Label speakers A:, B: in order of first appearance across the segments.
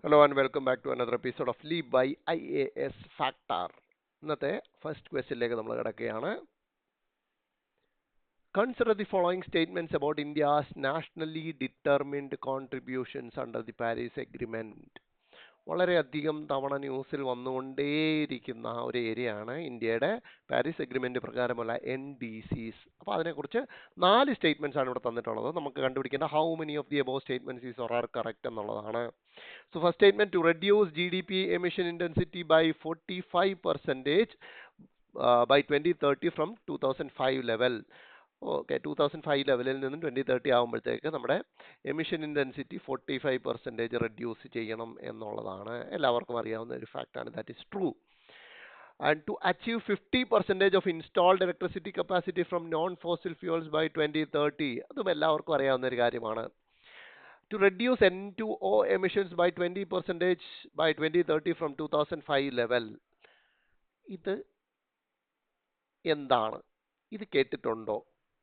A: Hello and welcome back to another episode of Leap by IAS Factor. ഇന്നത്തെ first ക്വസ്റ്റ്യനിലേക്ക് നമ്മൾ കിടക്കുകയാണ്. Consider the following statements about India's nationally determined contributions under the Paris Agreement. വളരെയധികം തവണ ന്യൂസിൽ വന്നുകൊണ്ടേയിരിക്കുന്ന ഒരു ഏരിയയാണ് ഇന്ത്യയുടെ പാരീസ് എഗ്രിമെന്റ് പ്രകാരമുള്ള NDCs. അപ്പോൾ അതിനെക്കുറിച്ച് 4 സ്റ്റേറ്റ്മെന്റ്സ് ആണ് ഇവിടെ തന്നിട്ടുള്ളത്. നമുക്ക് കണ്ടുപിടിക്കേണ്ട how many of the above statements is or are correct എന്നുള്ളതാണ്. So first statement, to reduce GDP emission intensity by 45% by 2030 from 2005 level. Okay, 2005 ലെവലിൽ നിന്നും 2030 ആകുമ്പോഴത്തേക്ക് നമ്മുടെ എമിഷൻ ഇൻറ്റൻസിറ്റി 45% റെഡ്യൂസ് ചെയ്യണം എന്നുള്ളതാണ്. എല്ലാവർക്കും അറിയാവുന്ന ഒരു ഫാക്റ്റാണ്. That is true. And to achieve 50% of installed electricity capacity from non-fossil fuels by 2030. അതും എല്ലാവർക്കും അറിയാവുന്ന ഒരു കാര്യമാണ്. To reduce N2O emissions by 20% by 2030 from 2005 level. ഇത് എന്താണ്? ഇത് കേട്ടിട്ടുണ്ടോ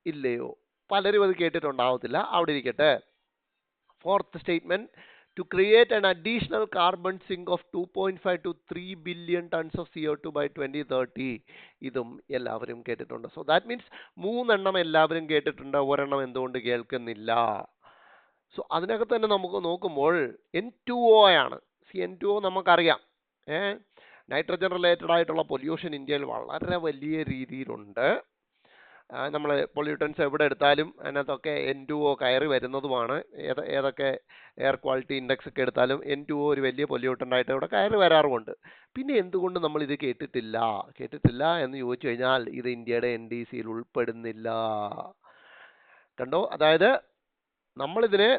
A: ഇല്ലയോ? പലരും അത് കേട്ടിട്ടുണ്ടാവത്തില്ല. അവിടെ ഇരിക്കട്ടെ. Fourth statement, to create an additional carbon sink of 2.5 to 3 billion tons of CO2 by 2030. ഇതും എല്ലാവരും കേട്ടിട്ടുണ്ട്. So that means 3 എണ്ണം എല്ലാവരും കേട്ടിട്ടുണ്ട്, ഒരെണ്ണം എന്തുകൊണ്ട് കേൾക്കുന്നില്ല? സോ അതിനകത്ത് തന്നെ നമുക്ക് നോക്കുമ്പോൾ N2O ആണ്. N2O നമുക്കറിയാം. നൈട്രജൻ റിലേറ്റഡ് ആയിട്ടുള്ള പൊല്യൂഷൻ ഇന്ത്യയിൽ വളരെ വലിയ രീതിയിലുണ്ട്. നമ്മൾ പൊല്യൂട്ടൻസ് എവിടെ എടുത്താലും അതിനകത്തൊക്കെ N2O കയറി വരുന്നതുമാണ്. ഏതൊക്കെ എയർ ക്വാളിറ്റി ഇൻഡെക്സ് ഒക്കെ എടുത്താലും N2O ഒരു വലിയ പൊല്യൂട്ടൻ്റ് ആയിട്ട് ഇവിടെ കയറി വരാറുമുണ്ട്. പിന്നെ എന്തുകൊണ്ട് നമ്മൾ ഇത് കേട്ടിട്ടില്ല എന്ന് ചോദിച്ചു കഴിഞ്ഞാൽ ഇത് ഇന്ത്യയുടെ NDCയിൽ ഉൾപ്പെടുന്നില്ല. കണ്ടോ? അതായത് നമ്മളിതിനെ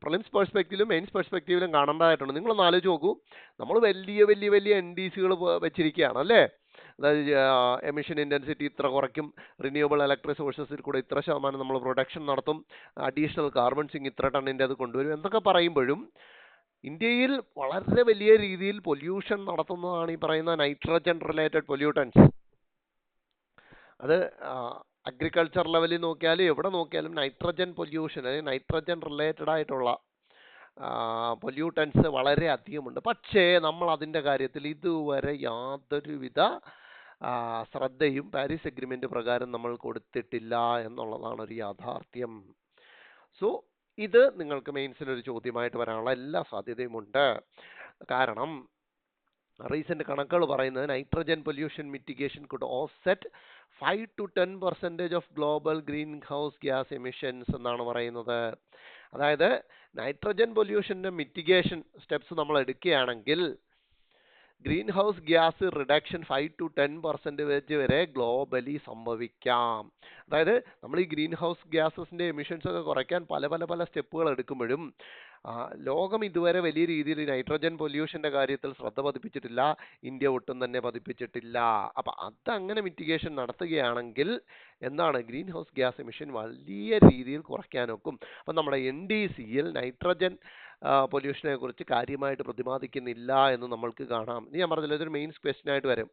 A: പ്രിലിംസ് പെർസ്പെക്റ്റീവിലും മെയിൻസ് പെർസ്പെക്റ്റീവിലും കാണേണ്ടതായിട്ടുണ്ട്. നിങ്ങളൊന്ന് ആലോചിച്ച് നോക്കൂ. നമ്മൾ വലിയ NDCകൾ വെച്ചിരിക്കുകയാണ് അല്ലേ? അതായത് എമിഷൻ ഇൻറ്റൻസിറ്റി ഇത്ര കുറയ്ക്കും, റിന്യൂവബിൾ ഇലക്ട്രിക് സോഴ്സസിൽ കൂടെ ഇത്ര ശതമാനം നമ്മൾ പ്രൊഡക്ഷൻ നടത്തും, അഡീഷണൽ കാർബൺ സിങ്ക് ഇത്ര ടണ്ണിൻ്റെ അത് കൊണ്ടുവരും എന്നൊക്കെ പറയുമ്പോഴും ഇന്ത്യയിൽ വളരെ വലിയ രീതിയിൽ പൊല്യൂഷൻ നടത്തുന്നതാണ് ഈ പറയുന്ന നൈട്രജൻ റിലേറ്റഡ് പൊല്യൂട്ടൻസ്. അത് അഗ്രികൾച്ചർ ലെവലിൽ നോക്കിയാലും എവിടെ നോക്കിയാലും നൈട്രജൻ പൊല്യൂഷൻ, അതായത് നൈട്രജൻ റിലേറ്റഡ് ആയിട്ടുള്ള പൊല്യൂട്ടൻസ് വളരെ അധികമുണ്ട്. പക്ഷേ നമ്മൾ അതിൻ്റെ കാര്യത്തിൽ ഇതുവരെ യാതൊരുവിധ ശ്രദ്ധയും പാരീസ് എഗ്രിമെന്റ് പ്രകാരം നമ്മൾ കൊടുത്തിട്ടില്ല എന്നുള്ളതാണ് ഒരു യാഥാർത്ഥ്യം. സോ ഇത് നിങ്ങൾക്ക് മെയിൻസിലൊരു ചോദ്യമായിട്ട് വരാനുള്ള എല്ലാ സാധ്യതയുമുണ്ട്. കാരണം റീസെന്റ് കണക്കുകൾ പറയുന്നത് nitrogen pollution mitigation could offset 5 to 10% of global green house gas emissions എന്നാണ് പറയുന്നത്. അതായത് നൈട്രജൻ പൊല്യൂഷന്റെ മിറ്റിഗേഷൻ സ്റ്റെപ്സ് നമ്മൾ എടുക്കുകയാണെങ്കിൽ green house gas reduction 5 to 10% വരെ ഗ്ലോബലി സംഭവിക്കാം. അതായത് നമ്മൾ ഈ ഗ്രീൻ ഹൗസ് ഗ്യാസസിന്റെ എമിഷൻസ് ഒക്കെ കുറയ്ക്കാൻ പല സ്റ്റെപ്പുകൾ എടുക്കുമ്പോഴും ലോകം ഇതുവരെ വലിയ രീതിയിൽ നൈട്രജൻ പൊല്യൂഷന്റെ കാര്യത്തിൽ ശ്രദ്ധ പതിപ്പിച്ചിട്ടില്ല. ഇന്ത്യ ഒട്ടും തന്നെ പതിപ്പിച്ചിട്ടില്ല. അപ്പൊ അതങ്ങനെ മിറ്റിഗേഷൻ നടത്തുകയാണെങ്കിൽ എന്താണ് ഗ്രീൻ ഹൗസ് ഗ്യാസ് എമിഷൻ വലിയ രീതിയിൽ കുറയ്ക്കാനൊക്കും. അപ്പൊ നമ്മുടെ NDCയിൽ നൈട്രജൻ പൊല്യൂഷനെ കുറിച്ച് കാര്യമായിട്ട് പ്രതിപാദിക്കുന്നില്ല എന്ന് നമ്മൾക്ക് കാണാം. ഇത് ഞാൻ പറഞ്ഞില്ല, ഇതൊരു മെയിൻസ് ക്വസ്റ്റ്യൻ ആയിട്ട് വരും.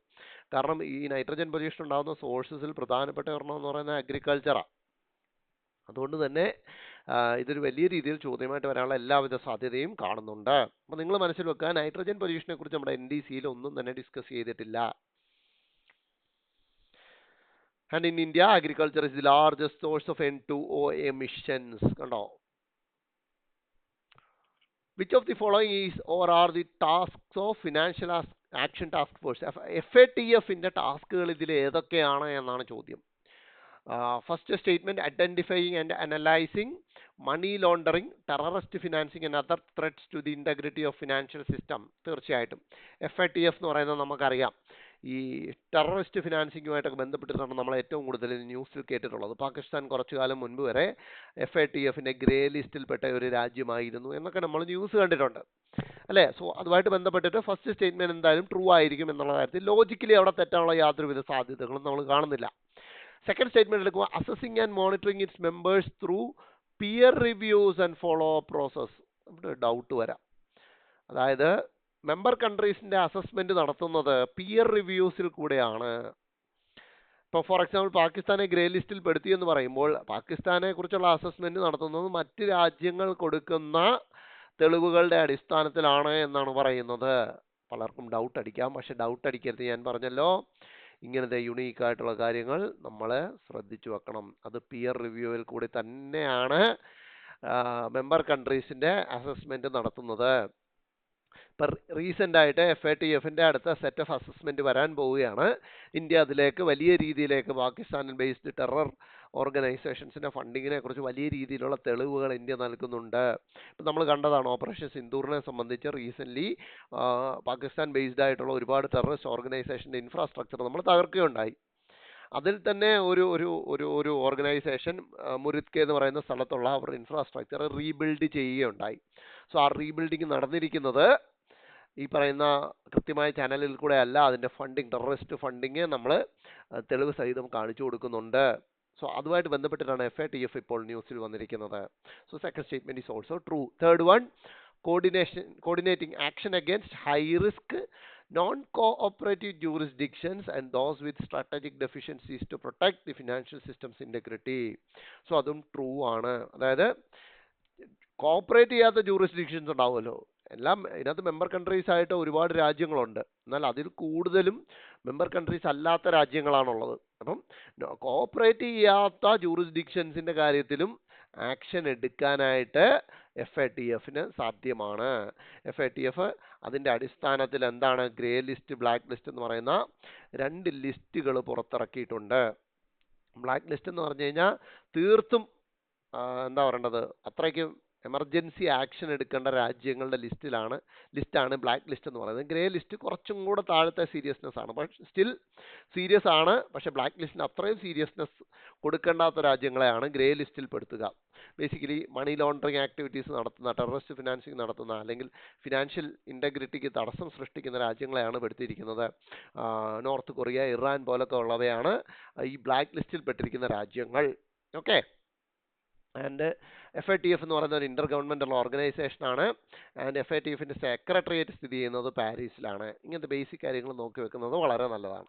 A: കാരണം ഈ നൈട്രജൻ പൊല്യൂഷൻ ഉണ്ടാകുന്ന സോഴ്സസിൽ പ്രധാനപ്പെട്ട ഒരെണ്ണം എന്ന് പറയുന്നത് അഗ്രികൾച്ചറാണ്. അതുകൊണ്ട് തന്നെ ഇതൊരു വലിയ രീതിയിൽ ചോദ്യമായിട്ട് വരാനുള്ള എല്ലാവിധ സാധ്യതയും കാണുന്നുണ്ട്. അപ്പൊ നിങ്ങൾ മനസ്സിൽ വെക്കുക, നൈട്രജൻ പൊല്യൂഷനെ കുറിച്ച് നമ്മുടെ NDCയിൽ ഒന്നും തന്നെ ഡിസ്കസ് ചെയ്തിട്ടില്ല. And in India agriculture is the largest source of N2O emissions. കണ്ടോ? Which of the following is or are the tasks of Financial Action Task Force? FATFന്റെ ടാസ്കുകൾ ഇതിൽ ഏതൊക്കെയാണ് എന്നാണ് ചോദ്യം. First statement, identifying and analysing money laundering, terrorist financing and other threats to the integrity of financial system. തീർച്ചയായിട്ടും FATF എന്ന് പറയുന്നത് നമുക്കറിയാം, ഈ ടെററിസ്റ്റ് ഫിനാൻസിങ്ങുമായിട്ടൊക്കെ ബന്ധപ്പെട്ടിട്ടാണ് നമ്മൾ ഏറ്റവും കൂടുതൽ ന്യൂസിൽ കേട്ടിട്ടുള്ളത്. പാകിസ്ഥാൻ കുറച്ചു കാലം മുൻപ് വരെ FATFന്റെ ഗ്രേ ലിസ്റ്റിൽപ്പെട്ട ഒരു രാജ്യമായിരുന്നു എന്നൊക്കെ നമ്മൾ ന്യൂസ് കണ്ടിട്ടുണ്ട് അല്ലേ? സോ അതുമായിട്ട് ബന്ധപ്പെട്ടിട്ട് ഫസ്റ്റ് സ്റ്റേറ്റ്മെന്റ് എന്തായാലും ട്രൂ ആയിരിക്കും എന്നുള്ള കാര്യത്തിൽ ലോജിക്കലി അവിടെ തെറ്റാനുള്ള യാതൊരുവിധ സാധ്യതകളും നമ്മൾ കാണുന്നില്ല. സെക്കൻഡ് സ്റ്റേറ്റ്മെന്റ് എടുക്കുക, assessing and monitoring its members through peer reviews and follow process. നമ്മുടെ ഡൗട്ട് വരാം. അതായത് മെമ്പർ കൺട്രീസിന്റെ അസസ്മെന്റ് നടത്തുന്നത് പിയർ റിവ്യൂസിൽ കൂടെയാണ്. ഇപ്പോൾ ഫോർ എക്സാമ്പിൾ പാകിസ്ഥാനെ ഗ്രേ ലിസ്റ്റിൽ പെടുത്തി എന്ന് പറയുമ്പോൾ പാകിസ്ഥാനെ കുറിച്ചുള്ള അസസ്മെന്റ് നടത്തുന്നത് മറ്റ് രാജ്യങ്ങൾ കൊടുക്കുന്ന തെളിവുകളുടെ അടിസ്ഥാനത്തിലാണ് എന്നാണ് പറയുന്നത്. പലർക്കും ഡൗട്ട് അടിക്കാം, പക്ഷെ ഡൗട്ട് അടിക്കരുത്. ഞാൻ പറഞ്ഞല്ലോ, ഇങ്ങനത്തെ യുണീക്ക് ആയിട്ടുള്ള കാര്യങ്ങൾ നമ്മൾ ശ്രദ്ധിച്ചു വെക്കണം. അത് പിയർ റിവ്യൂവിൽ കൂടി തന്നെയാണ് മെമ്പർ കൺട്രീസിന്റെ അസസ്മെന്റ് നടത്തുന്നത്. ഇപ്പം റീസെൻ്റ് ആയിട്ട് FATFന്റെ അടുത്ത സെറ്റ് ഓഫ് അസസ്മെന്റ് വരാൻ പോവുകയാണ്. ഇന്ത്യ അതിലേക്ക് വലിയ രീതിയിലേക്ക് പാകിസ്ഥാൻ ബേസ്ഡ് ടെറർ ഓർഗനൈസേഷൻസിന്റെ ഫണ്ടിങ്ങിനെ കുറിച്ച് വലിയ രീതിയിലുള്ള തെളിവുകൾ ഇന്ത്യ നൽകുന്നുണ്ട്. ഇപ്പം നമ്മൾ കണ്ടതാണ് ഓപ്പറേഷൻ സിന്ദൂറിനെ സംബന്ധിച്ച് റീസെൻ്റ്ലി പാകിസ്ഥാൻ ബേസ്ഡ് ആയിട്ടുള്ള ഒരുപാട് ടെററിസ്റ്റ് ഓർഗനൈസേഷൻ്റെ ഇൻഫ്രാസ്ട്രക്ചർ നമ്മൾ തകർക്കുകയുണ്ടായി. അതിൽ തന്നെ ഒരു ഒരു ഒരു ഒരു ഓർഗനൈസേഷൻ മുരിദ്കെ എന്ന് പറയുന്ന സ്ഥലത്തുള്ള അവരുടെ ഇൻഫ്രാസ്ട്രക്ചർ റീബിൽഡ് ചെയ്യുകയുണ്ടായി. സോ ആ റീബിൽഡിങ് നടന്നിരിക്കുന്നത് ഈ പറയുന്ന കൃത്യമായ ചാനലിൽ കൂടെ അല്ല. അതിൻ്റെ ഫണ്ടിങ്, ടെററിസ്റ്റ് ഫണ്ടിങ് നമ്മൾ തെളിവ് സഹിതം കാണിച്ചു കൊടുക്കുന്നുണ്ട്. സോ അതുമായിട്ട് ബന്ധപ്പെട്ടിട്ടാണ് FATF ഇപ്പോൾ ന്യൂസിൽ വന്നിരിക്കുന്നത്. So second statement is also true. Third one, coordinating action against high risk non-cooperative jurisdictions and those with strategic deficiencies to protect the financial system's integrity. So അതും ട്രൂ ആണ്. അതായത് കോപ്പറേറ്റ് ചെയ്യാത്ത jurisdictions ഉണ്ടാവുമല്ലോ, എല്ലാം ഇതിനകത്ത് മെമ്പർ കൺട്രീസ് ആയിട്ട് ഒരുപാട് രാജ്യങ്ങളുണ്ട്. എന്നാൽ അതിൽ കൂടുതലും മെമ്പർ കൺട്രീസ് അല്ലാത്ത രാജ്യങ്ങളാണുള്ളത്. അപ്പം കോപ്പറേറ്റ് ചെയ്യാത്ത ജൂറിസ്ഡിക്ഷൻസിന്റെ കാര്യത്തിലും ആക്ഷൻ എടുക്കാനായിട്ട് FATFന് സാധ്യമാണ്. FATF അതിൻ്റെ അടിസ്ഥാനത്തിൽ എന്താണ് ഗ്രേ ലിസ്റ്റ്, ബ്ലാക്ക് ലിസ്റ്റ് എന്ന് പറയുന്ന 2 ലിസ്റ്റുകൾ പുറത്തിറക്കിയിട്ടുണ്ട്. ബ്ലാക്ക് ലിസ്റ്റ് എന്ന് പറഞ്ഞു കഴിഞ്ഞാൽ തീർത്തും എന്താ പറയേണ്ടത്, അത്രയ്ക്കും എമർജൻസി ആക്ഷൻ എടുക്കേണ്ട രാജ്യങ്ങളുടെ ലിസ്റ്റാണ് ബ്ലാക്ക് ലിസ്റ്റ് എന്ന് പറയുന്നത്. ഗ്രേ ലിസ്റ്റ് കുറച്ചും കൂടെ താഴത്തെ സീരിയസ്നെസ് ആണ്, പക്ഷെ സ്റ്റിൽ സീരിയസ് ആണ്. പക്ഷെ ബ്ലാക്ക് ലിസ്റ്റിന് അത്രയും സീരിയസ്നെസ് കൊടുക്കേണ്ടാത്ത രാജ്യങ്ങളെയാണ് ഗ്രേ ലിസ്റ്റിൽ പെടുത്തുക. ബേസിക്കലി മണി ലോണ്ടറിങ് ആക്ടിവിറ്റീസ് നടത്തുന്ന, ടെററിസ്റ്റ് ഫിനാൻസിങ് നടത്തുന്ന, അല്ലെങ്കിൽ ഫിനാൻഷ്യൽ ഇൻറ്റഗ്രിറ്റിക്ക് തടസ്സം സൃഷ്ടിക്കുന്ന രാജ്യങ്ങളെയാണ് പെടുത്തിയിരിക്കുന്നത്. നോർത്ത് കൊറിയ, ഇറാൻ പോലൊക്കെ ഉള്ളവയാണ് ഈ ബ്ലാക്ക് ലിസ്റ്റിൽ പെട്ടിരിക്കുന്ന രാജ്യങ്ങൾ. ഓക്കെ. ആൻഡ് FATF എന്ന് പറയുന്ന ഒരു ഇന്റർ ഗവൺമെന്റൽ ഓർഗനൈസേഷൻ ആണ്. ആൻഡ് FATFന്റെ സെക്രട്ടേറിയറ്റ് സ്ഥിതി ചെയ്യുന്നത് പാരീസിലാണ്. ഇങ്ങനത്തെ ബേസിക് കാര്യങ്ങൾ നോക്കി വെക്കുന്നത് വളരെ നല്ലതാണ്.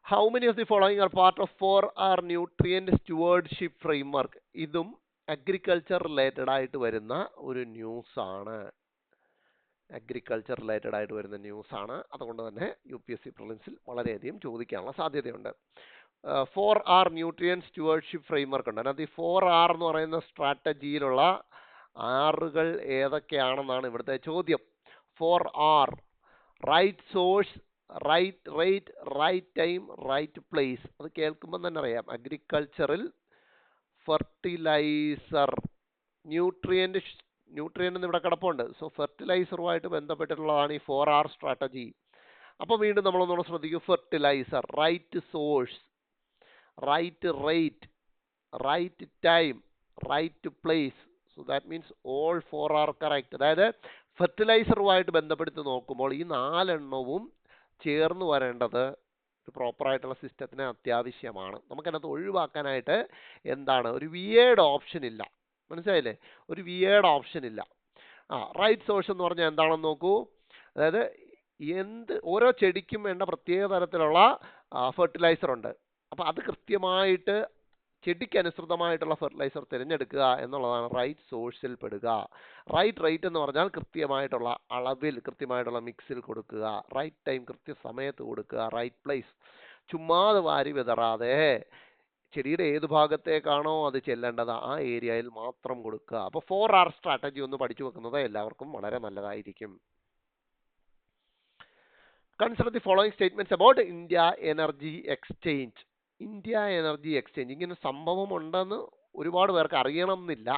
A: How many of the following are part of 4R nutrient stewardship framework? ഇതും അഗ്രികൾച്ചർ റിലേറ്റഡ് ആയിട്ട് വരുന്ന ഒരു ന്യൂസ് ആണ്. അതുകൊണ്ട് തന്നെ UPSC പ്രിലിംസിൽ വളരെയധികം ചോദിക്കാനുള്ള സാധ്യതയുണ്ട്. 4R ന്യൂട്രിയൻ സ്റ്റുവർഡ്ഷിപ്പ് ഫ്രെയിംവർക്ക് ഉണ്ട്. അതിനകത്ത് ഈ 4R എന്ന് പറയുന്ന സ്ട്രാറ്റജിയിലുള്ള ആറുകൾ ഏതൊക്കെയാണെന്നാണ് ഇവിടുത്തെ ചോദ്യം. 4R, right source, right rate, right time, right place. അത് കേൾക്കുമ്പോൾ തന്നെ അറിയാം. അഗ്രികൾച്ചറിൽ ഫെർട്ടിലൈസർ, ന്യൂട്രിയൻ്റ് എന്ന് ഇവിടെ കിടപ്പുണ്ട്. സോ ഫെർട്ടിലൈസറുമായിട്ട് ബന്ധപ്പെട്ടിട്ടുള്ളതാണ് ഈ 4R സ്ട്രാറ്റജി. അപ്പോൾ വീണ്ടും നമ്മളൊന്നുകൂടെ ശ്രദ്ധിക്കും. Fertiliser, right source, right rate, right time, right place. So that means all 4R correct. അതായത് ഫെർട്ടിലൈസറുമായിട്ട് ബന്ധപ്പെടുത്തി നോക്കുമ്പോൾ ഈ 4 എണ്ണവും ചേർന്ന് വരേണ്ടത് ഒരു പ്രോപ്പറായിട്ടുള്ള സിസ്റ്റത്തിന് അത്യാവശ്യമാണ്. നമുക്കതിനകത്ത് ഒഴിവാക്കാനായിട്ട് എന്താണ്, ഒരു വിയേഡ് ഓപ്ഷൻ ഇല്ല. മനസ്സിലായില്ലേ? ഒരു വിയേഡ് ഓപ്ഷൻ ഇല്ല. റൈറ്റ് സോഴ്സ് എന്ന് പറഞ്ഞാൽ എന്താണെന്ന് നോക്കൂ. അതായത് ഓരോ ചെടിക്കും വേണ്ട പ്രത്യേക തരത്തിലുള്ള ഫെർട്ടിലൈസർ ഉണ്ട്. അപ്പോൾ അത് കൃത്യമായിട്ട് ചെടിക്ക് അനുസൃതമായിട്ടുള്ള ഫെർട്ടിലൈസർ തിരഞ്ഞെടുക്കുക എന്നുള്ളതാണ് റൈറ്റ് സോഴ്സിൽ പെടുക. റൈറ്റ് റേറ്റ് എന്ന് പറഞ്ഞാൽ കൃത്യമായിട്ടുള്ള അളവിൽ, കൃത്യമായിട്ടുള്ള മിക്സിൽ കൊടുക്കുക. റൈറ്റ് ടൈം കൃത്യസമയത്ത് കൊടുക്കുക. റൈറ്റ് പ്ലേസ് ചുമ്മാതെ വാരി വിതറാതെ ചെടിയുടെ ഏത് ഭാഗത്തേക്കാണോ അത് ചെല്ലേണ്ടത് ആ ഏരിയയിൽ മാത്രം കൊടുക്കുക. അപ്പോൾ 4R സ്ട്രാറ്റജി ഒന്ന് പഠിച്ചു വെക്കുന്നത് എല്ലാവർക്കും വളരെ നല്ലതായിരിക്കും. Consider the following statements about India Energy Exchange. India energy exchange, ഇങ്ങനെ സംഭവം ഉണ്ടെന്ന് ഒരുപാട് പേർക്ക് അറിയണം എന്നില്ല.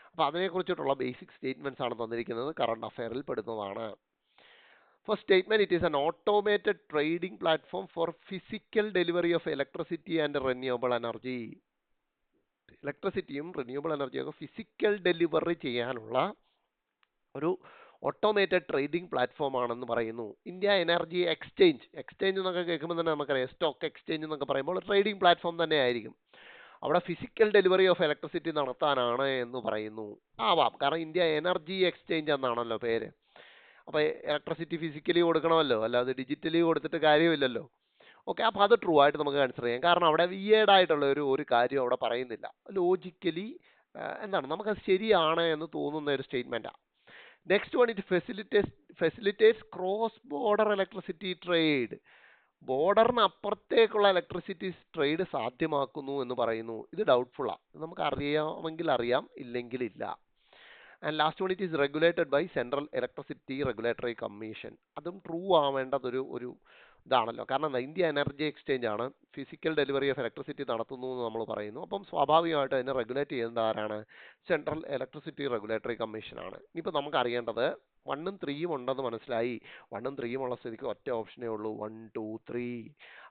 A: അപ്പോൾ അതിനെക്കുറിച്ചിട്ടുള്ള ബേസിക് സ്റ്റേറ്റ്മെന്റ്സ് ആണ് തന്നിരിക്കുന്നത്. കറണ്ട് അഫെയറിൽ പെടുന്നതാണ്. First statement, it is an automated trading platform for physical delivery of electricity and renewable energy. ഇലക്ട്രിസിറ്റിയും റിന്യൂവബിൾ എനർജിയൊക്കെ ഫിസിക്കൽ ഡെലിവറി ചെയ്യാനുള്ള ഒരു ഓട്ടോമേറ്റഡ് ട്രേഡിംഗ് പ്ലാറ്റ്ഫോം ആണെന്ന് പറയുന്നു. ഇന്ത്യ എനർജി എക്സ്ചേഞ്ച് എന്നൊക്കെ കേൾക്കുമ്പോൾ തന്നെ നമുക്കറിയാം, സ്റ്റോക്ക് എക്സ്ചേഞ്ച് എന്നൊക്കെ പറയുമ്പോൾ ട്രേഡിംഗ് പ്ലാറ്റ്ഫോം തന്നെ ആയിരിക്കും. അവിടെ ഫിസിക്കൽ ഡെലിവറി ഓഫ് ഇലക്ട്രിസിറ്റി നടത്താനാണ് എന്ന് പറയുന്നു. ആവാം, കാരണം ഇന്ത്യ എനർജി എക്സ്ചേഞ്ച് എന്നാണല്ലോ പേര്. അപ്പോൾ ഇലക്ട്രിസിറ്റി ഫിസിക്കലി കൊടുക്കണമല്ലോ, അല്ലാതെ ഡിജിറ്റലി കൊടുത്തിട്ട് കാര്യമില്ലല്ലോ. ഓക്കെ, അപ്പോൾ അത് ട്രൂ ആയിട്ട് നമുക്ക് കൺസിഡർ ചെയ്യാം. കാരണം അവിടെ വിയേഡ് ആയിട്ടുള്ള ഒരു കാര്യം അവിടെ പറയുന്നില്ല. ലോജിക്കലി എന്താണ് നമുക്കത് ശരിയാണ് എന്ന് തോന്നുന്ന ഒരു സ്റ്റേറ്റ്മെൻറ്റാണ്. Next one, it facilitates cross border electricity trade. ബോർഡറിന് അപ്പുറത്തേക്കുള്ള ഇലക്ട്രിസിറ്റി ട്രേഡ് സാധ്യമാക്കുന്നു എന്ന് പറയുന്നു. ഇത് ഡൗട്ട്ഫുള്ളാണ്. നമുക്ക് അറിയാമെങ്കിൽ അറിയാം, ഇല്ലെങ്കിൽ ഇല്ല. And last one, it is regulated by central electricity regulatory commission. അതും ട്രൂ ആവേണ്ടതൊരു ഇതാണല്ലോ. കാരണം എന്താ, ഇന്ത്യ എനർജി എക്സ്ചേഞ്ച് ആണ്, ഫിസിക്കൽ ഡെലിവറി ഓഫ് ഇലക്ട്രിസിറ്റി നടത്തുന്നു എന്ന് നമ്മൾ പറയുന്നു. അപ്പം സ്വാഭാവികമായിട്ട് അതിനെ റെഗുലേറ്റ് ചെയ്യുന്നത് ആരാണ്? സെൻട്രൽ ഇലക്ട്രിസിറ്റി റെഗുലേറ്ററി കമ്മീഷൻ ആണ്. ഇനിയിപ്പോൾ നമുക്ക് അറിയേണ്ടത് 1ഉം 3ഉം ഉണ്ടെന്ന് മനസ്സിലായി. 1ഉം 3ഉം ഉള്ള സ്ഥിതിക്ക് ഒറ്റ ഓപ്ഷനേ ഉള്ളൂ, 1, 2, 3.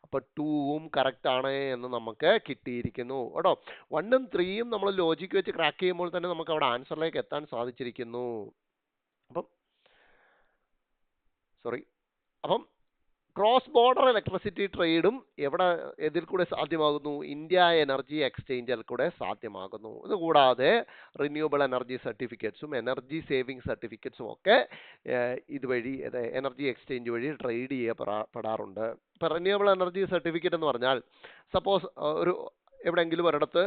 A: അപ്പോൾ 2ഉം കറക്റ്റ് ആണ് എന്ന് നമുക്ക് കിട്ടിയിരിക്കുന്നു കേട്ടോ. 1ഉം 3ഉം നമ്മൾ ലോജിക്ക് വെച്ച് ക്രാക്ക് ചെയ്യുമ്പോൾ തന്നെ നമുക്ക് അവിടെ ആൻസറിലേക്ക് എത്താൻ സാധിച്ചിരിക്കുന്നു. അപ്പം ക്രോസ് ബോർഡർ ഇലക്ട്രിസിറ്റി ട്രേഡും ഇതിൽ കൂടെ സാധ്യമാകുന്നു? ഇന്ത്യ എനർജി എക്സ്ചേഞ്ചിൽ കൂടെ സാധ്യമാകുന്നു. ഇതുകൂടാതെ റിന്യൂവബിൾ എനർജി സർട്ടിഫിക്കറ്റ്സും എനർജി സേവിങ് സർട്ടിഫിക്കറ്റ്സും ഒക്കെ ഇതുവഴി എനർജി എക്സ്ചേഞ്ച് വഴി ട്രേഡ് ചെയ്യപ്പെടാറുണ്ട്. ഇപ്പം റിന്യൂവബിൾ എനർജി സർട്ടിഫിക്കറ്റ് എന്ന് പറഞ്ഞാൽ, സപ്പോസ് എവിടെയെങ്കിലും ഒരിടത്ത്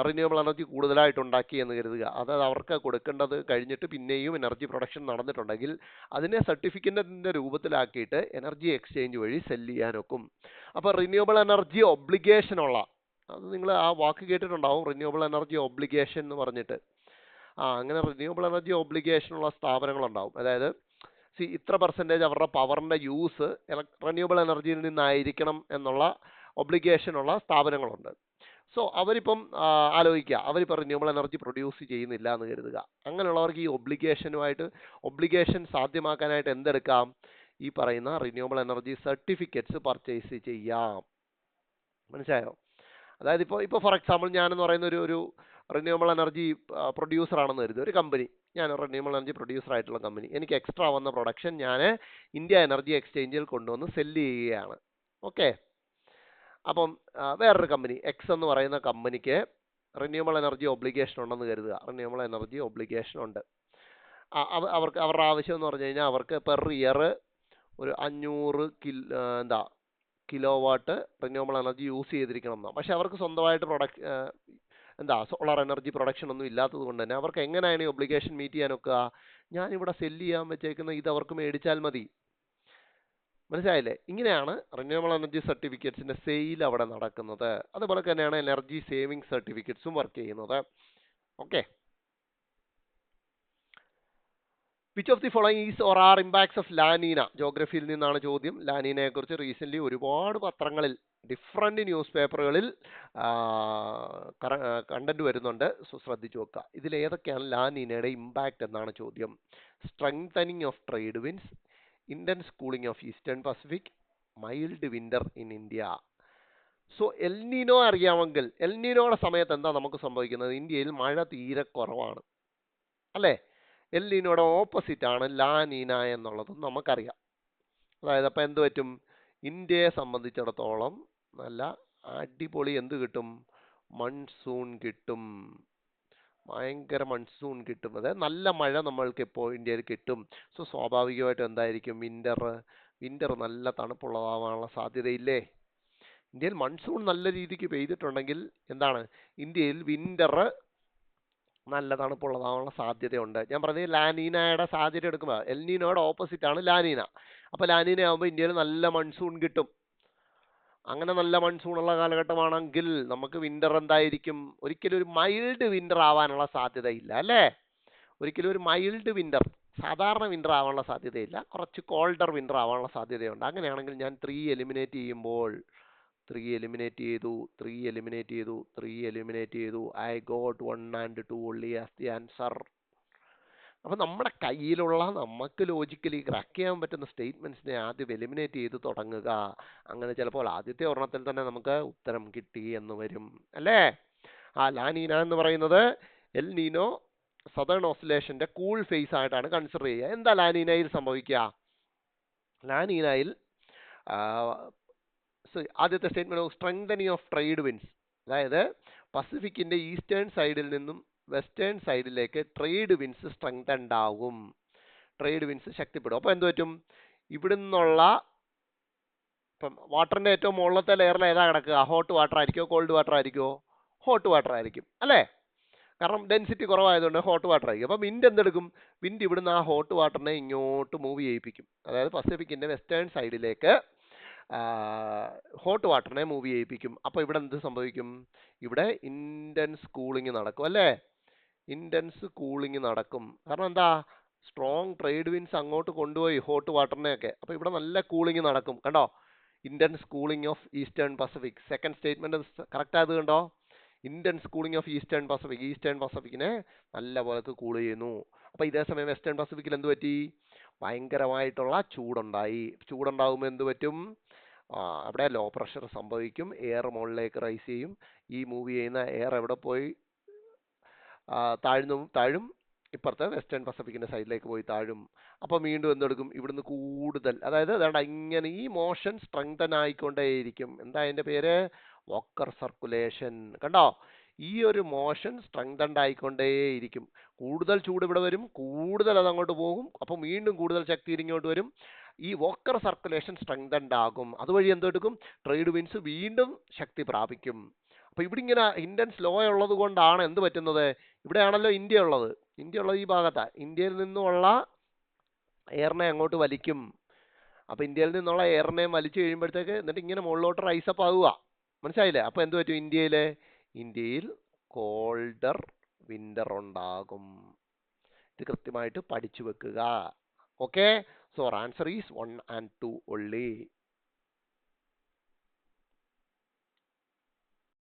A: റിന്യൂവബിൾ എനർജി കൂടുതലായിട്ട് ഉണ്ടാക്കി എന്ന് കരുതുക. അതായത് അവർക്ക് കൊടുക്കേണ്ടത് കഴിഞ്ഞിട്ട് പിന്നെയും എനർജി പ്രൊഡക്ഷൻ നടന്നിട്ടുണ്ടെങ്കിൽ അതിനെ സർട്ടിഫിക്കറ്റിന്റെ രൂപത്തിലാക്കിയിട്ട് എനർജി എക്സ്ചേഞ്ച് വഴി സെല്ല് ചെയ്യാനൊക്കും. അപ്പോൾ റിന്യൂവബിൾ എനർജി ഒബ്ലിഗേഷനുള്ള, അത് നിങ്ങൾ ആ വാക്ക് കേട്ടിട്ടുണ്ടാവും, റിന്യൂവബിൾ എനർജി ഒബ്ലിഗേഷൻ എന്ന് പറഞ്ഞിട്ട്. അങ്ങനെ റിന്യൂവബിൾ എനർജി ഒബ്ലിഗേഷനുള്ള സ്ഥാപനങ്ങളുണ്ടാവും. അതായത് ഇത്ര പെർസെൻറ്റേജ് അവരുടെ പവറിൻ്റെ യൂസ് റിന്യൂവബിൾ എനർജിയിൽ നിന്നായിരിക്കണം എന്നുള്ള ഒബ്ലിഗേഷനുള്ള സ്ഥാപനങ്ങളുണ്ട്. സോ അവരിപ്പം ആലോചിക്കുക, അവരിപ്പോൾ റിന്യൂവബിൾ എനർജി പ്രൊഡ്യൂസ് ചെയ്യുന്നില്ല എന്ന് കരുതുക. അങ്ങനെയുള്ളവർക്ക് ഈ ഒബ്ലിഗേഷൻ സാധ്യമാക്കാനായിട്ട് എന്തെടുക്കാം? ഈ പറയുന്ന റിന്യൂവബിൾ എനർജി സർട്ടിഫിക്കറ്റ്സ് പർച്ചേസ് ചെയ്യാം. മനസ്സിലായോ? അതായത് ഇപ്പോൾ ഫോർ എക്സാമ്പിൾ ഞാനെന്ന് പറയുന്ന ഒരു റിന്യൂവബിൾ എനർജി പ്രൊഡ്യൂസർ ആണെന്ന് കരുതുക, ഒരു കമ്പനി. ഞാൻ റിന്യൂവബിൾ എനർജി പ്രൊഡ്യൂസർ ആയിട്ടുള്ള കമ്പനി. എനിക്ക് എക്സ്ട്രാ വന്ന പ്രൊഡക്ഷൻ ഞാൻ ഇന്ത്യ എനർജി എക്സ്ചേഞ്ചിൽ കൊണ്ടുവന്ന് സെല്ല് ചെയ്യുകയാണ്. ഓക്കെ. അപ്പം വേറൊരു കമ്പനി എക്സ് എന്ന് പറയുന്ന കമ്പനിക്ക് റിന്യൂവബിൾ എനർജി ഒബ്ലിഗേഷൻ ഉണ്ടെന്ന് കരുതുക. റിന്യൂവബിൾ എനർജി ഒബ്ലിഗേഷൻ ഉണ്ട്. അവർക്ക് അവരുടെ ആവശ്യം എന്ന് പറഞ്ഞു കഴിഞ്ഞാൽ അവർക്ക് പെർ ഇയർ ഒരു 500 kilo watt renewable energy use ചെയ്തിരിക്കണം എന്നാണ്. പക്ഷെ അവർക്ക് സ്വന്തമായിട്ട് സോളാർ എനർജി പ്രൊഡക്ഷൻ ഒന്നും ഇല്ലാത്തത് കൊണ്ട് തന്നെ അവർക്ക് എങ്ങനെയാണ് ഈ ഒബ്ലിഗേഷൻ മീറ്റ് ചെയ്യാനൊക്കുക? ഞാനിവിടെ സെല്ല് ചെയ്യാൻ വെച്ചേക്കുന്ന ഇത് അവർക്ക് മേടിച്ചാൽ മതി. മനസ്സിലായില്ലേ? ഇങ്ങനെയാണ് റിന്യൂവബിൾ എനർജി സർട്ടിഫിക്കറ്റ്സിന്റെ സെയിൽ അവിടെ നടക്കുന്നത്. അതുപോലെ തന്നെയാണ് എനർജി സേവിങ് സർട്ടിഫിക്കറ്റ്സും വർക്ക് ചെയ്യുന്നത്. Okay. Which of the following is or are impacts of La Nina? ജോഗ്രഫിയിൽ നിന്നാണ് ചോദ്യം. ലാനീനയെ കുറിച്ച് റീസെന്റ് ഒരുപാട് പത്രങ്ങളിൽ, ഡിഫറെന്റ് ന്യൂസ് പേപ്പറുകളിൽ കണ്ടന്റ് വരുന്നുണ്ട്. സോ ശ്രദ്ധിച്ചു നോക്കുക. ഇതിൽ ഏതൊക്കെയാണ് ലാനീനയുടെ ഇമ്പാക്ട് എന്നാണ് ചോദ്യം. Strengthening of trade winds, intense cooling of Eastern Pacific, mild winter in India. So El Nino അറിയാമെങ്കിൽ, എൽനീനോയുടെ സമയത്ത് എന്താ നമുക്ക് സംഭവിക്കുന്നത്? ഇന്ത്യയിൽ മഴ തീരെ കുറവാണ് അല്ലേ? എൽനീനോയുടെ ഓപ്പോസിറ്റ് ആണ് ലാനീന എന്നുള്ളതും നമുക്കറിയാം. അതായത് അപ്പം എന്ത് പറ്റും? ഇന്ത്യയെ സംബന്ധിച്ചിടത്തോളം നല്ല അടിപൊളി എന്ത് കിട്ടും? മൺസൂൺ കിട്ടും. ഭയങ്കര മൺസൂൺ കിട്ടും. അതായത് നല്ല മഴ നമ്മൾക്ക് ഇപ്പോൾ ഇന്ത്യയിൽ കിട്ടും. സോ സ്വാഭാവികമായിട്ടും എന്തായിരിക്കും? വിന്റർ നല്ല തണുപ്പുള്ളതാവാനുള്ള സാധ്യതയില്ലേ? ഇന്ത്യയിൽ മൺസൂൺ നല്ല രീതിക്ക് പെയ്തിട്ടുണ്ടെങ്കിൽ എന്താണ്? ഇന്ത്യയിൽ വിന്റർ നല്ല തണുപ്പുള്ളതാവാനുള്ള സാധ്യതയുണ്ട്. ഞാൻ പറഞ്ഞത് ലാനീനയുടെ സാധ്യത എടുക്കുമ്പോൾ എൽനീനോയുടെ ഓപ്പോസിറ്റ് ആണ് ലാനീന. അപ്പോൾ ലാനീന ആകുമ്പോൾ ഇന്ത്യയിൽ നല്ല മൺസൂൺ കിട്ടും. അങ്ങനെ നല്ല മൺസൂൺ ഉള്ള കാലഘട്ടമാണെങ്കിൽ നമുക്ക് വിന്റർ എന്തായിരിക്കും? ഒരിക്കലും ഒരു മൈൽഡ് വിന്റർ ആവാനുള്ള സാധ്യതയില്ല അല്ലേ? ഒരിക്കലും ഒരു മൈൽഡ് വിന്റർ, സാധാരണ വിന്റർ ആവാനുള്ള സാധ്യതയില്ല, കുറച്ച് കോൾഡർ വിന്റർ ആവാനുള്ള സാധ്യതയുണ്ട്. അങ്ങനെയാണെങ്കിൽ ഞാൻ 3 എലിമിനേറ്റ് ചെയ്യുമ്പോൾ 3 എലിമിനേറ്റ് ചെയ്തു I got 1 and 2 only as the answer. അപ്പം നമ്മുടെ കയ്യിലുള്ള നമുക്ക് ലോജിക്കലി ക്രാക്ക് ചെയ്യാൻ പറ്റുന്ന സ്റ്റേറ്റ്മെന്റ്സിനെ ആദ്യം എലിമിനേറ്റ് ചെയ്ത് തുടങ്ങുക. അങ്ങനെ ചിലപ്പോൾ ആദ്യത്തെ ഒരെണ്ണത്തിൽ തന്നെ നമുക്ക് ഉത്തരം കിട്ടി എന്ന് വരും അല്ലേ? ലാനീന എന്ന് പറയുന്നത് എൽ നീനോ സദേൺ ഓസിലേഷന്റെ കൂൾ ഫേസ് ആയിട്ടാണ് കൺസിഡർ ചെയ്യുക. എന്താ ലാനീനയിൽ സംഭവിക്കുക? ലാനീനയിൽ ആദ്യത്തെ statement strengthening of trade winds, അതായത് പസഫിക്കിന്റെ ഈസ്റ്റേൺ സൈഡിൽ നിന്നും വെസ്റ്റേൺ സൈഡിലേക്ക് ട്രേഡ് വിൻസ് സ്ട്രെങ്തൻഡ് ആകും, ട്രേഡ് വിൻസ് ശക്തിപ്പെടും. അപ്പോൾ എന്ത് പറ്റും? ഇവിടുന്നുള്ള ഇപ്പം വാട്ടറിന്റെ ഏറ്റവും മുകളിലത്തെ ലെയറിൽ ഏതാ കിടക്കുക? ഹോട്ട് വാട്ടർ ആയിരിക്കുമോ കോൾഡ് വാട്ടർ ആയിരിക്കുമോ? ഹോട്ട് വാട്ടർ ആയിരിക്കും അല്ലേ? കാരണം ഡെൻസിറ്റി കുറവായതുകൊണ്ട് ഹോട്ട് വാട്ടർ ആയിരിക്കും. അപ്പം വിൻഡ് എന്തെടുക്കും? വിൻഡ് ഇവിടുന്ന് ആ ഹോട്ട് വാട്ടറിനെ ഇങ്ങോട്ട് മൂവ് ചെയ്യിപ്പിക്കും. അതായത് പസഫിക്കിന്റെ വെസ്റ്റേൺ സൈഡിലേക്ക് ഹോട്ട് വാട്ടറിനെ മൂവ് ചെയ്യിപ്പിക്കും. അപ്പോൾ ഇവിടെ എന്ത് സംഭവിക്കും? ഇവിടെ ഇൻറ്റൻസ് കൂളിംഗ് നടക്കും അല്ലേ? ഇൻറ്റൻസ് കൂളിംഗ് നടക്കും. കാരണം എന്താ? സ്ട്രോങ് ട്രേഡ് വിൻസ് അങ്ങോട്ട് കൊണ്ടുപോയി ഹോട്ട് വാട്ടറിനെയൊക്കെ. അപ്പോൾ ഇവിടെ നല്ല കൂളിംഗ് നടക്കും. കണ്ടോ? Intense cooling of Eastern Pacific. Second statement correct ആയത് കണ്ടോ? Intense cooling of Eastern Pacific. Eastern പസഫിക്കിനെ നല്ല പോലത്തെ കൂൾ ചെയ്യുന്നു. അപ്പോൾ ഇതേ സമയം വെസ്റ്റേൺ പസഫിക്കിൽ എന്ത് പറ്റി? ഭയങ്കരമായിട്ടുള്ള ചൂടുണ്ടായി. ചൂടുണ്ടാകുമ്പോൾ എന്ത് പറ്റും? അവിടെ ലോ പ്രഷർ സംഭവിക്കും. എയർ മുകളിലേക്ക് റൈസ് ചെയ്യും. ഈ മൂവ് ചെയ്യുന്ന എയർ എവിടെ പോയി താഴും? ഇപ്പുറത്തെ വെസ്റ്റേൺ പസഫിക്കിന്റെ സൈഡിലേക്ക് പോയി താഴും. അപ്പോൾ വീണ്ടും എന്തെടുക്കും? ഇവിടുന്ന് കൂടുതൽ, അതായത് അതാണ്ട് ഇങ്ങനെ ഈ മോഷൻ സ്ട്രെങ്തൻ ആയിക്കൊണ്ടേയിരിക്കും. എന്താ അതിന്റെ പേര്? Walker circulation. കണ്ടോ? ഈ ഒരു മോഷൻ സ്ട്രെങ്തൻഡ് ആയിക്കൊണ്ടേയിരിക്കും. കൂടുതൽ ചൂട് ഇവിടെ വരും, കൂടുതൽ അത് അങ്ങോട്ട് പോകും. അപ്പം വീണ്ടും കൂടുതൽ ശക്തി ഇങ്ങോട്ട് വരും. ഈ വോക്കർ സർക്കുലേഷൻ സ്ട്രെങ്തൻഡ് ആകും. അതുവഴി എന്തെടുക്കും? ട്രേഡ് വിൻസ് വീണ്ടും ശക്തി പ്രാപിക്കും. അപ്പൊ ഇവിടെ ഇങ്ങനെ ഇന്റൻസ് ലോ ഉള്ളത് കൊണ്ടാണ് എന്ത് പറ്റുന്നത്? ഇവിടെയാണല്ലോ ഇന്ത്യ ഉള്ളത്. ഇന്ത്യ ഉള്ളത് ഈ ഭാഗത്താണ്. ഇന്ത്യയിൽ നിന്നുള്ള എയറിനെ അങ്ങോട്ട് വലിക്കും. അപ്പൊ ഇന്ത്യയിൽ നിന്നുള്ള എയറിനെ വലിച്ചു കഴിയുമ്പോഴത്തേക്ക് എന്നിട്ട് ഇങ്ങനെ മുകളിലോട്ട് റൈസപ്പ് ആവുക. മനസ്സിലായില്ലേ? അപ്പൊ എന്ത് പറ്റും? ഇന്ത്യയിൽ കോൾഡർ വിന്റർ ഉണ്ടാകും. ഇത് കൃത്യമായിട്ട് പഠിച്ചു വെക്കുക. Okay, so answer is 1 and 2 only.